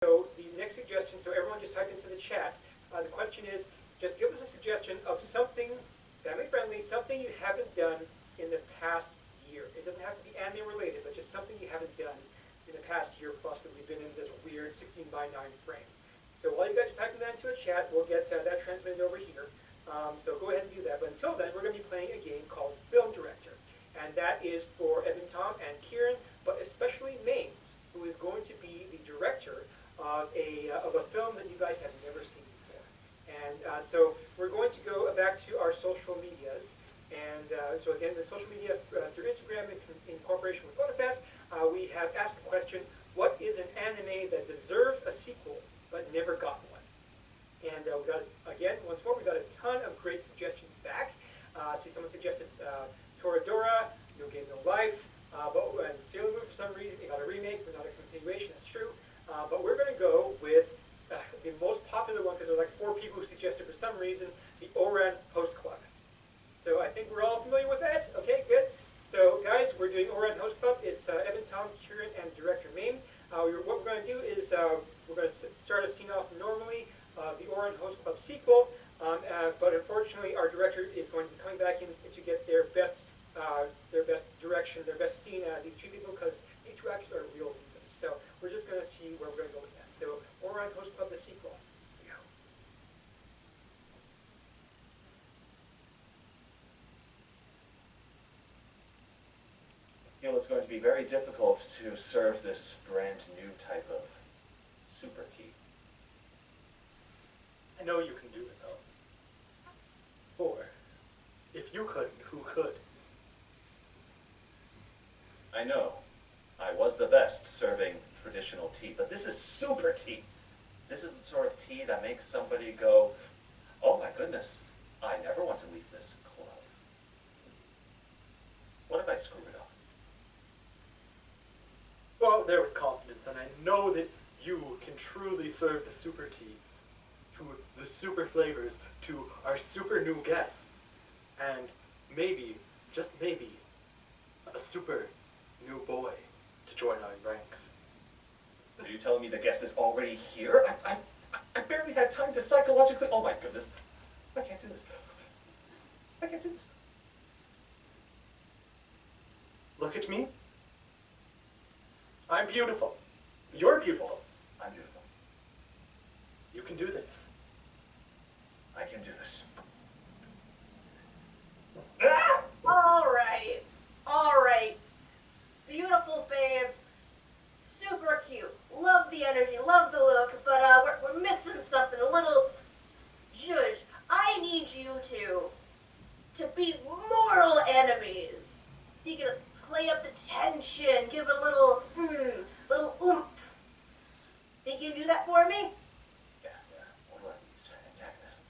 So the next suggestion, so everyone just type into the chat. The question is, just give us a suggestion of something family friendly, something you haven't done in the past year. It doesn't have to be anime related, but just something you haven't done in the past year plus that we've been in this weird 16 by 9 frame. So while you guys are typing that into a chat, we'll get that transmitted over here. So go ahead and do that. But until then, we're going to be playing a game called Film Director. And that is for Evan, Tom, and Kieran, but especially Maines, who is going to be the director of a film that you guys have never seen before. And so we're going to go back to our social medias. And so again, the social media through Instagram in cooperation with PhotoFest, we have asked the question, what is an anime that deserves a sequel but never got one? And we got, again, once more, we got a ton of great suggestions back. See, someone suggested Toradora, No Game No Life, and Sailor Moon for some reason, it got a remake, but not a continuation, that's true. But we're going to go with the most popular one, because there were like 4 people who suggested for some reason, the Oran Host Club. So I think we're all familiar with that. Okay, good. So guys, we're doing Oran Host Club. It's Evan, Tom, Kieran, and Director Mames. What we're going to do is we're going to start a scene off normally, the Oran Host Club sequel, but unfortunately our director is going to be coming back in to get their best direction, their best scene out of these 2 people, because these 2 actors are real divas. So we're just going to see where we're going to go with that. So Oran Host Club, the sequel. Here we go. I feel it's going to be very difficult to serve this brand new type of super tea. I know you can do it, though. Or, if you couldn't, who could? I know. I was the best serving traditional tea, but this is super tea. This is the sort of tea that makes somebody go, oh my goodness, I never want to leave this club. What if I screw it up? Go out there with confidence, and I know that you can truly serve the super tea to the super flavors to our super new guest. And maybe, just maybe, a super new boy to join our ranks. Are you telling me the guest is already here? I barely had time to psychologically... Oh my goodness. I can't do this. I can't do this. Look at me. I'm beautiful. You're beautiful. I'm beautiful. You can do this. I can do this. All right. Beautiful babes, super cute. Love the energy, love the look, but we're missing something, a little zhuzh. I need you to be mortal enemies. You can play up the tension, give it a little oomph. Think you can do that for me? Yeah. What do I need? Antagonism.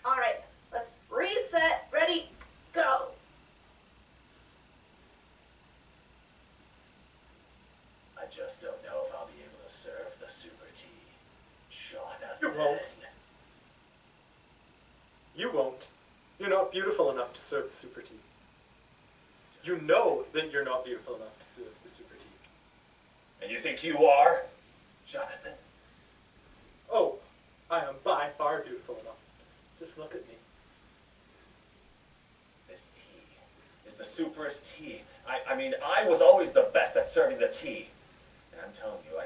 All right, let's reset, ready, go. I just don't know if I'll be able to serve the super tea. Jonathan. You won't. You won't. You're not beautiful enough to serve the super tea. You know that you're not beautiful enough to serve the super tea. And you think you are? Jonathan. Oh, I am by far beautiful enough. Just look at me. This tea is the superest tea. I mean, I was always the best at serving the tea. And I'm telling you, I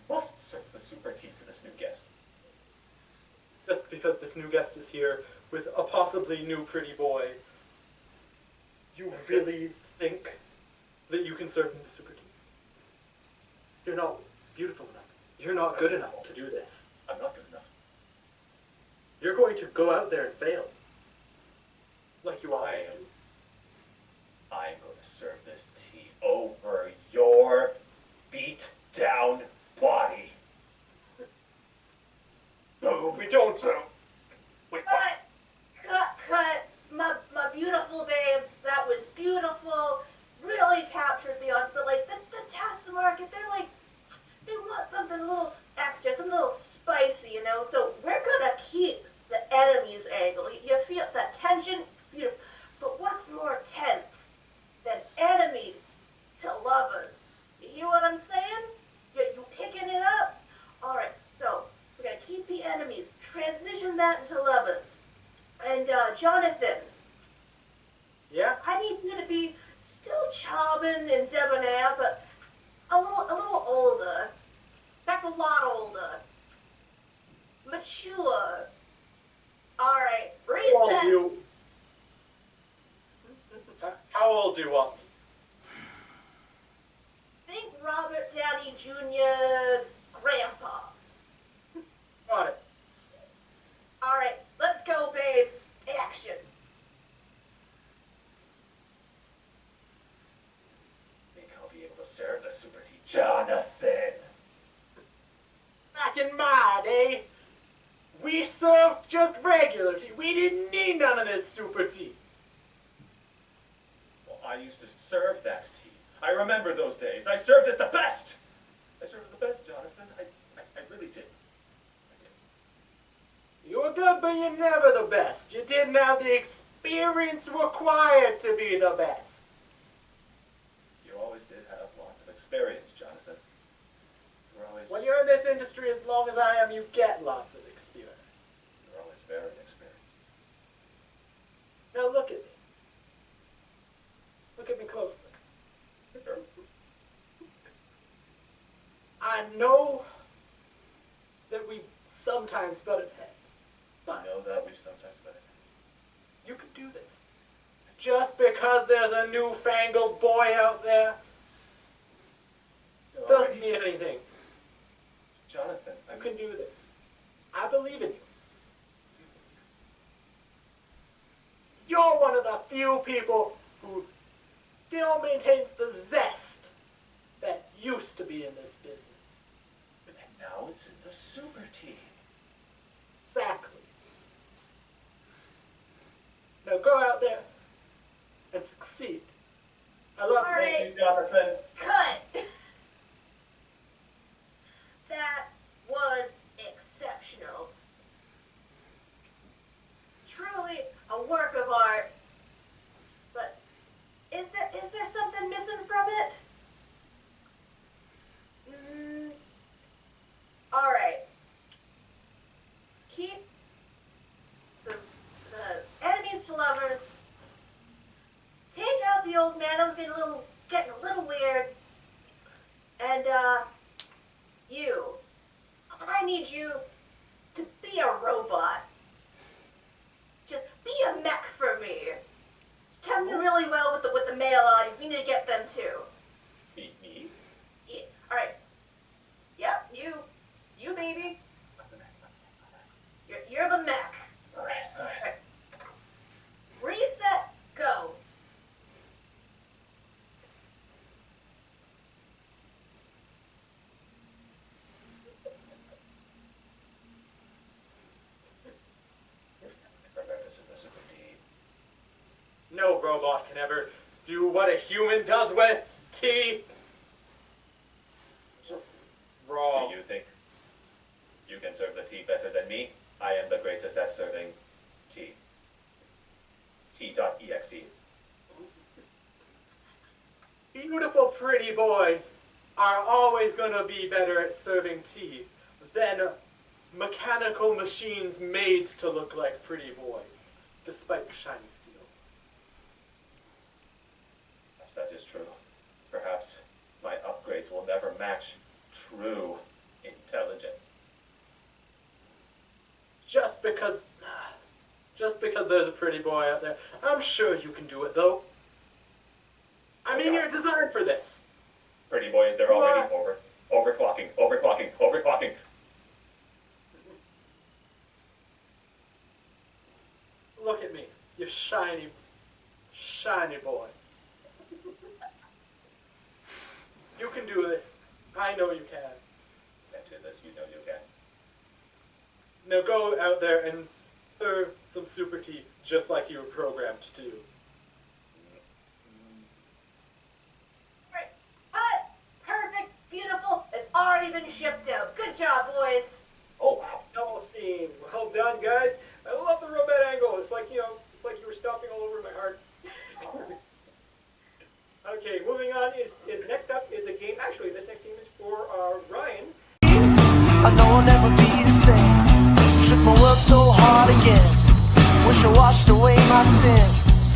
must serve the super tea to this new guest. That's because this new guest is here with a possibly new pretty boy. You really think that you can serve him the super tea? You're not beautiful enough. You're not good enough to do this. I'm not good enough. You're going to go out there and fail. Like you always do. I'm going to serve this tea over your beat down body. No, we don't. Wait, Cut. My beautiful babes, that was beautiful. Really captured the audience, but like the test market, they want something a little extra, something a little spicy, you know? So we're gonna keep the enemy's angle. You feel that tension? Beautiful. But what's more tense than enemies to lovers? You hear what I'm saying? You pick Jonathan, Yeah? I need you to be still charming and debonair, but a little older. In fact, a lot older. Mature. Alright, How old reset. do you... How old do you want me? Think Robert Downey Jr.'s grandpa. Got it. Alright, let's go, babes. Action. Think I'll be able to serve the super tea. Jonathan! Back in my day, we served just regular tea. We didn't need none of this super tea. Well, I used to serve that tea. I remember those days. I served it the best! I served it the best, Jonathan. I really did. You were good, but you're never the best. You didn't have the experience required to be the best. You always did have lots of experience, Jonathan. You were always... When you're in this industry, as long as I am, you get lots of experience. You're always very experienced. Now look at me. Look at me closely. Sure. I know that we sometimes butted heads, I but know that we've sometimes been... you can do this. Just because there's a newfangled boy out there doesn't mean anything. Jonathan, You can do this. I believe in you. You're one of the few people who still maintains the zest that used to be in this business. and now it's in the super tea. Exactly. Now go out there and succeed. I love All you. right. Thank you, Jonathan. Cut. That was exceptional. Truly a work of art. But is there something missing from it? All right. Keep the enemies to lovers. Take out the old man. I was getting a little weird. And you. I need you to be a robot. Just be a mech for me. It's testing really well with the male audience. We need to get them too. Me? Yeah. All right. Yep. You baby. You're the mech. All right. Reset. Go. Remember this in the super tea. No robot can ever do what a human does with tea. Just wrong. Do you think you can serve the tea better than me? I am the greatest at serving tea. Tea.exe. Beautiful, pretty boys are always going to be better at serving tea than mechanical machines made to look like pretty boys, despite the shiny steel. Perhaps that is true. Perhaps my upgrades will never match true intelligence. Just because there's a pretty boy out there, I'm sure you can do it, though. I mean, you're designed for this. Pretty boys, they're already overclocking. Look at me, you shiny, shiny boy. You can do this. I know you can. And to this, you know you can. Now go out there and serve some super tea, just like you were programmed to do. Right. Perfect. Beautiful. It's already been shipped out. Good job, boys. Oh, wow. Double scene. Well done, guys. I love the robot angle. It's like, you were stomping all over my heart. Okay, moving on is next up is a game. Actually, this next game is for Ryan. I know I'll never be the same. Shook my world so hard again. Wish I washed away since.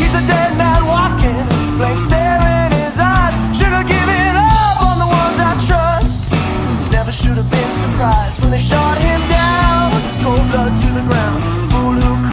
He's a dead man walking, blank stare in his eyes. Should have given up on the ones I trust. Never should have been surprised when they shot him